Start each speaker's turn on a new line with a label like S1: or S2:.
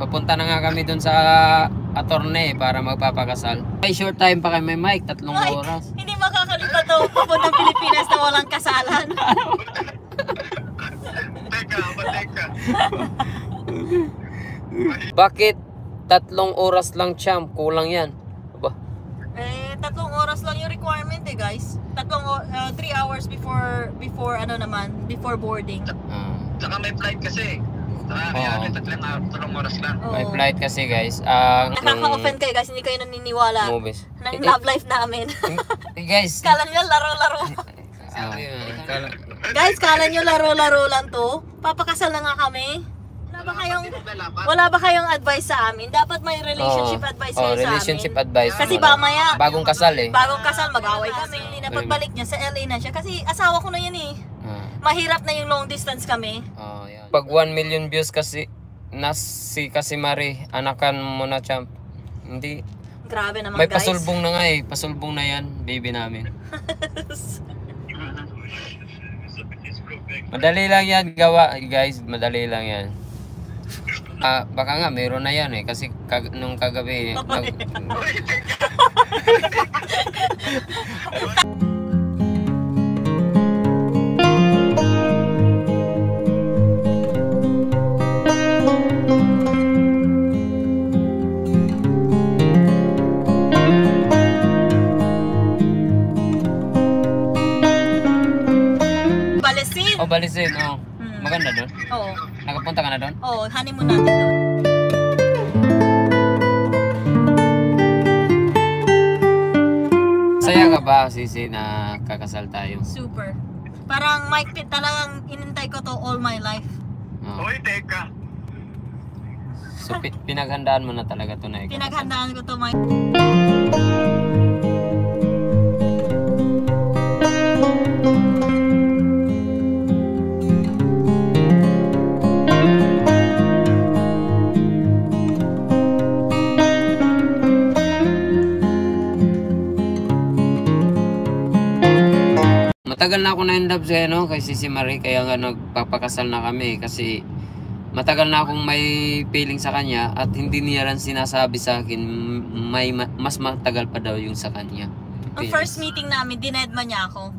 S1: Papunta na nga kami dun sa attorney para magpapakasal. May short time pa kami, Mike, 3 oras.
S2: Hindi makakalipat daw papuntang Pilipinas na walang kasalan.
S3: Teka.
S1: Bakit 3 oras lang, champ? Kulang yan. Aba.
S2: 3 oras lang yung requirement guys. 3 hours before boarding.
S3: Saka may flight kasi. Saka 3 oras lang.
S1: May flight kasi guys.
S2: Nakaka-offend kayo guys, hindi kayo naniniwala
S1: Movies.
S2: ng love life namin.
S1: Guys.
S2: Kala nyo laro-laro. Guys, kala nyo laro-laro lang to. Papakasal na nga kami. Wala ba kayong advice sa amin? Dapat may relationship advice kayo sa amin.
S1: Relationship advice.
S2: Kasi mamaya,
S1: bagong kasal
S2: Bagong kasal, mag-away kami. Hindi na pagbalik niya sa LA na siya. Kasi asawa ko na yan Mahirap na yung long distance kami.
S1: Yan. Pag 1 million views kasi kasi Marie, anakan mo na, champ. Hindi.
S2: Grabe naman
S1: may
S2: guys.
S1: May pasulbong na nga pasulbong na yan, baby namin. Madali lang yan gawa, guys. Madali lang yan. Baka nga meron na yan kasi nung kagabi Balisin. Maganda doon?
S2: Oo.
S1: Nakapunta ka na doon?
S2: Oo, honeymoon natin doon.
S1: Saya ka ba, Sisi, na kakasal tayo?
S2: Super. Parang Mike Pitt talagang inintay ko to all my life.
S3: Hoy, teka.
S1: So, pinaghandaan mo na talaga to na ikaw?
S2: Pinaghandaan ko to, Mike.
S1: Matagal na ako na-in-love kay Sisi Marie, kaya nga nagpapakasal na kami kasi matagal na akong may feeling sa kanya at hindi niya lang sinasabi sa akin, mas matagal pa daw yung sa kanya.
S2: Ang first meeting namin, dinedma niya ako.